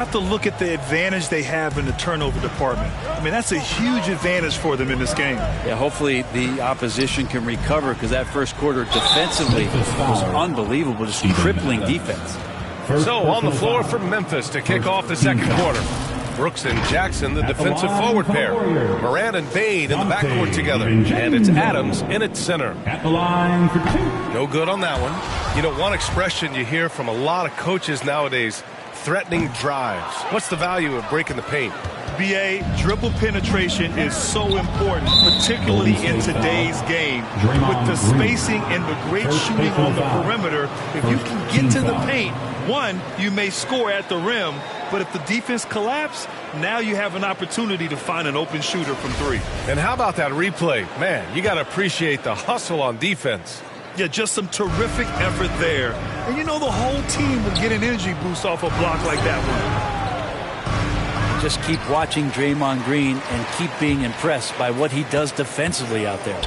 have to look at the advantage they have in the turnover department. I mean, that's a huge advantage for them in this game. Yeah, hopefully the opposition can recover, because that first quarter defensively was unbelievable, just crippling defense. So on the floor for Memphis to kick off the second quarter. Brooks and Jackson, the defensive forward pair. Morant and Bane in the backcourt together. And it's Adams in its center. At the line for 2. No good on that one. You know, one expression you hear from a lot of coaches nowadays, threatening drives. What's the value of breaking the paint? BA, dribble penetration is so important, particularly in today's game. With the spacing and the great shooting on the perimeter, if you can get to the paint, one, you may score at the rim, but if the defense collapses, now you have an opportunity to find an open shooter from 3. And how about that replay? Man, you got to appreciate the hustle on defense. Yeah, just some terrific effort there. And you know, the whole team will get an energy boost off a block like that one. Just keep watching Draymond Green and keep being impressed by what he does defensively out there.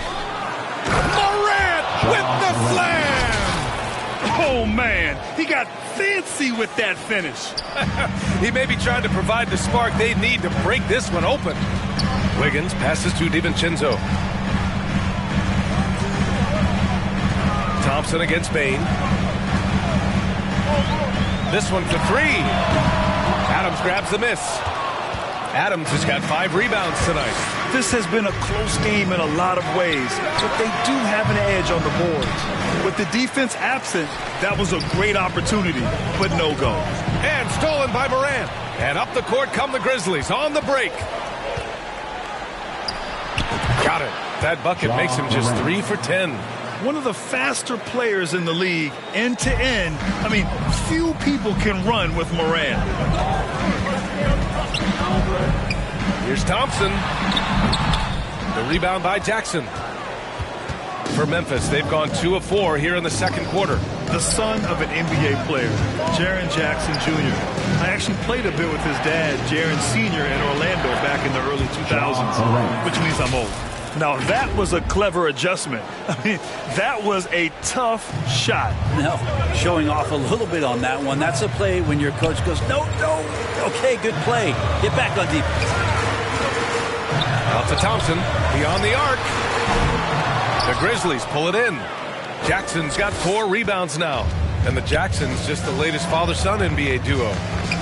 Morant with the slam! Oh, man, he got fancy with that finish. He may be trying to provide the spark they need to break this one open. Wiggins passes to DiVincenzo. Thompson against Bane. This one for 3. Adams grabs the miss. Adams has got 5 rebounds tonight. This has been a close game in a lot of ways, but they do have an edge on the boards. With the defense absent, that was a great opportunity, but no go. And stolen by Morant. And up the court come the Grizzlies on the break. Got it. That bucket makes him just 3 for 10. One of the faster players in the league, end to end. I mean, few people can run with Morant. Here's Thompson. The rebound by Jackson. For Memphis, they've gone 2 of 4 here in the second quarter. The son of an NBA player, Jaren Jackson Jr. I actually played a bit with his dad, Jaren Sr. in Orlando back in the early 2000s, which means I'm old. Now, that was a clever adjustment. I mean, that was a tough shot. No, showing off a little bit on that one. That's a play when your coach goes, no. Okay, good play. Get back on defense. Out to Thompson, beyond the arc. The Grizzlies pull it in. Jackson's got 4 rebounds now. And the Jacksons just the latest father-son NBA duo.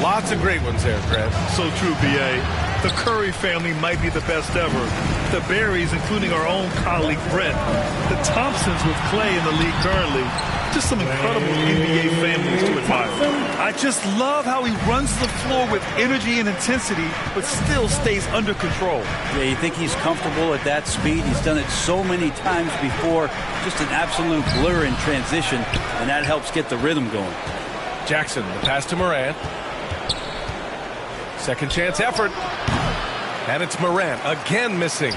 Lots of great ones there, Grant. So true, B.A. The Curry family might be the best ever. The Berries, including our own colleague Brett. The Thompsons with Clay in the league currently. Just some incredible NBA families to admire. I just love how he runs the floor with energy and intensity, but still stays under control. Yeah, you think he's comfortable at that speed? He's done it so many times before. Just an absolute blur in transition, and that helps get the rhythm going. Jackson, the pass to Morant. Second chance effort. And it's Morant again missing.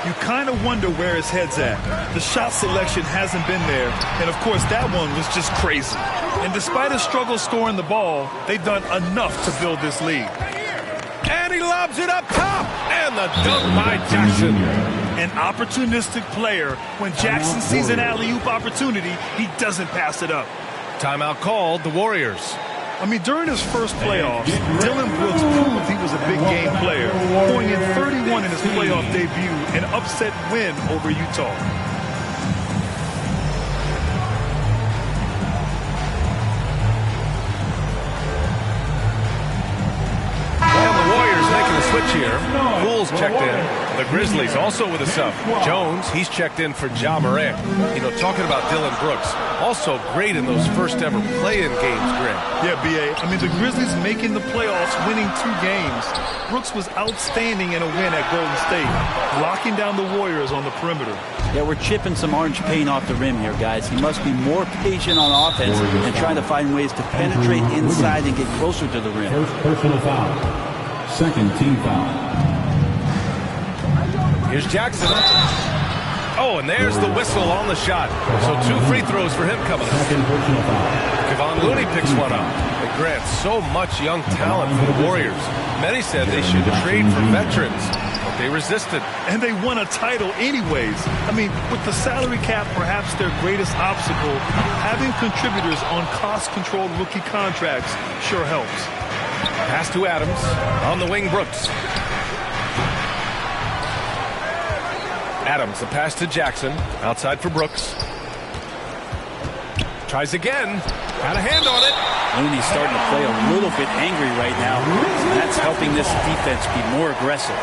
You kind of wonder where his head's at. The shot selection hasn't been there. And, of course, that one was just crazy. And despite his struggle scoring the ball, they've done enough to build this lead. And he lobs it up top. And the dunk by Jackson. An opportunistic player. When Jackson sees an alley-oop opportunity, he doesn't pass it up. Timeout called, the Warriors. I mean, during his first playoffs, Dillon Brooks proved he was a big game player, going in 31 in his playoff debut, an upset win over Utah. And the Warriors making the switch here. Poole's checked in. The Grizzlies also with a sub. Jones, he's checked in for Ja Morant. You know, talking about Dillon Brooks, also great in those first ever play-in games, Grant. Yeah, B.A. I mean, the Grizzlies making the playoffs, winning 2 games. Brooks was outstanding in a win at Golden State, locking down the Warriors on the perimeter. Yeah, we're chipping some orange paint off the rim here, guys. He must be more patient on offense and trying to find ways to penetrate inside and get closer to the rim. First personal foul. Second team foul. Here's Jackson. Oh, and there's the whistle on the shot. So 2 free throws for him coming up. Second personal foul. Kevon Looney picks one up. And Grant, so much young talent for the Warriors. Many said they should trade for veterans, but they resisted. And they won a title anyways. I mean, with the salary cap perhaps their greatest obstacle, having contributors on cost-controlled rookie contracts sure helps. Pass to Adams. On the wing, Brooks. Adams, the pass to Jackson. Outside for Brooks. Tries again. Got a hand on it. Looney's starting to play a little bit angry right now. And that's helping this defense be more aggressive.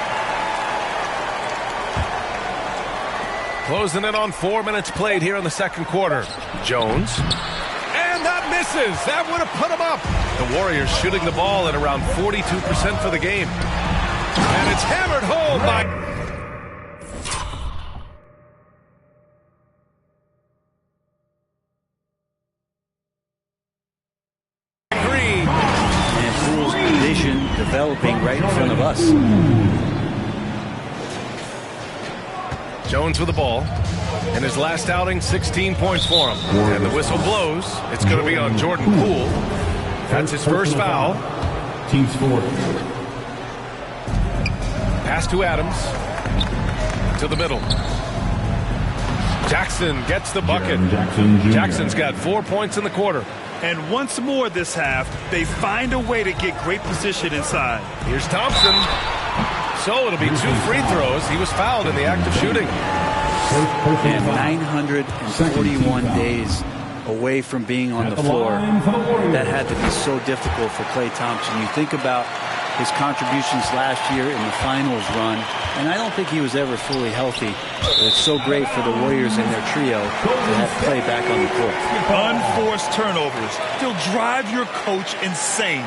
Closing in on 4 minutes played here in the second quarter. Jones. And that misses. That would have put him up. The Warriors shooting the ball at around 42% for the game. And it's hammered home by... Green. And Poole's vision developing right in front of us. Jones with the ball. In his last outing, 16 points for him. And the whistle blows. It's going to be on Jordan Poole. That's his first foul. Team score. Pass to Adams. To the middle. Jackson gets the bucket. Jackson's got 4 points in the quarter. And once more this half, they find a way to get great position inside. Here's Thompson. So it'll be 2 free throws. He was fouled in the act of shooting. And 941 days away from being on the floor. That had to be so difficult for Klay Thompson. You think about his contributions last year in the finals run, and I don't think he was ever fully healthy. But it's so great for the Warriors and their trio to have Klay back on the court. Unforced turnovers. They'll drive your coach insane.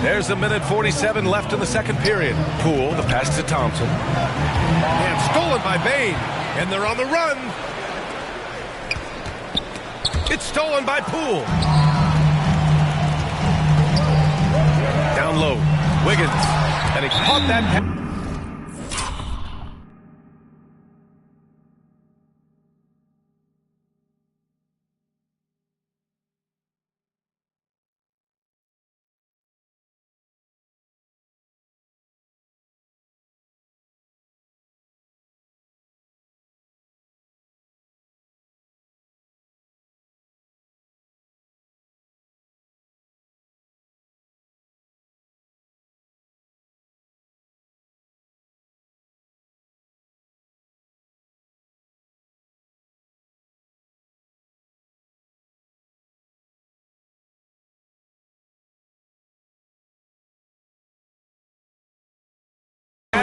There's a minute 47 left in the second period. Poole, the pass to Thompson. And stolen by Bane. And they're on the run. It's stolen by Poole. Down low. Wiggins. And he caught that pass.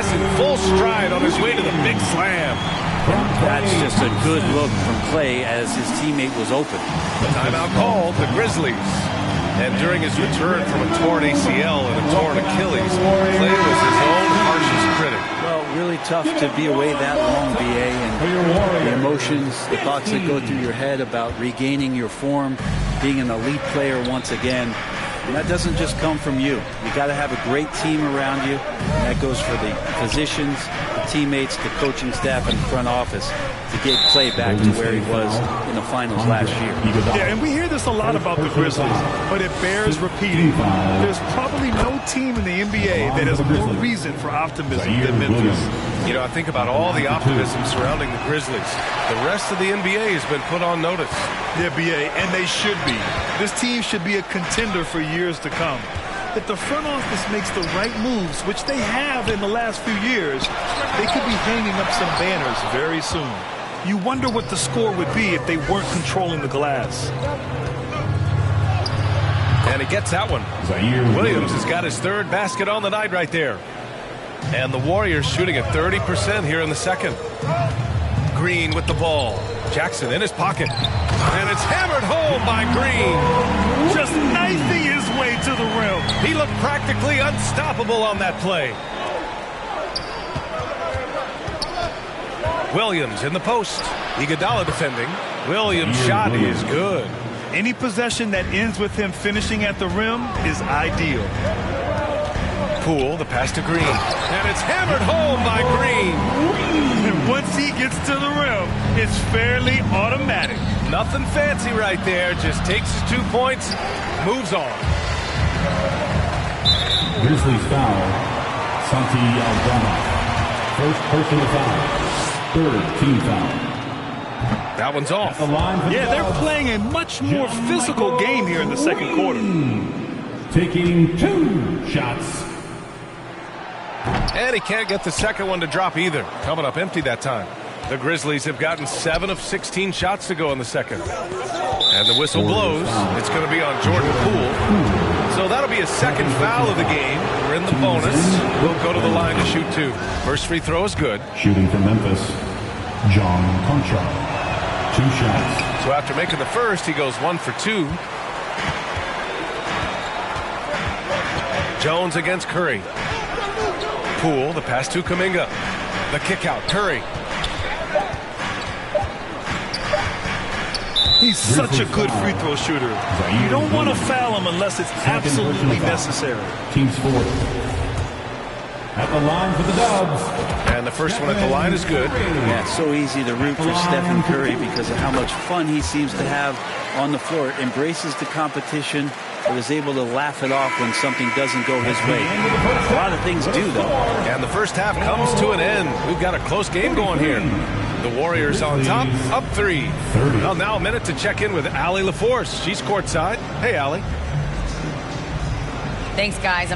In full stride on his way to the big slam. That's just a good look from Klay as his teammate was open. Timeout called, the Grizzlies. And during his return from a torn ACL and a torn Achilles, Klay was his own harshest critic. Well, really tough to be away that long, BA, and the emotions, the thoughts that go through your head about regaining your form, being an elite player once again. And that doesn't just come from you. You got to have a great team around you. And that goes for the physicians, the teammates, the coaching staff, and the front office to get Klay back to where he was in the finals last year. Yeah, and we hear this a lot about the Grizzlies, but it bears repeating. There's probably no team in the NBA that has more reason for optimism than Memphis. You know, I think about all the optimism surrounding the Grizzlies. The rest of the NBA has been put on notice. Yeah, BA, and they should be. This team should be a contender for years to come. If the front office makes the right moves, which they have in the last few years, they could be hanging up some banners very soon. You wonder what the score would be if they weren't controlling the glass. And he gets that one. Williams has got his third basket on the night right there. And the Warriors shooting at 30% here in the second. Green with the ball. Jackson in his pocket. And it's hammered home by Green. Just knifing his way to the rim. He looked practically unstoppable on that play. Williams in the post. Iguodala defending. Williams' shot is good. Any possession that ends with him finishing at the rim is ideal. Poole, the pass to Green. And it's hammered home by Green. And once he gets to the rim, it's fairly automatic. Nothing fancy right there. Just takes his 2 points, moves on. Grizzlies foul. Santi Aldama. First personal foul. Third team foul. That one's off. Yeah, they're playing a much more physical game here in the second quarter. Taking 2 shots. And he can't get the second one to drop either. Coming up empty that time. The Grizzlies have gotten 7 of 16 shots to go in the second. And the whistle blows. It's going to be on Jordan Poole. So that'll be a second foul of the game. We're in the bonus. We'll go to the line to shoot 2. First free throw is good. Shooting for Memphis, John Concha. 2 shots. So after making the first, he goes 1 for 2. Jones against Curry. Poole, the pass to Kuminga. The kick out, Curry. He's such a good free throw shooter. You don't want to foul him unless it's absolutely necessary. Team's fourth. At the line for the Dubs. And the first one at the line is good. Yeah, it's so easy to root for Stephen Curry because of how much fun he seems to have on the floor. Embraces the competition, but is able to laugh it off when something doesn't go his way. A lot of things do, though. And the first half comes to an end. We've got a close game going here. The Warriors on top, up 3. Well, now a minute to check in with Allie LaForce. She's courtside. Hey, Allie. Thanks, guys.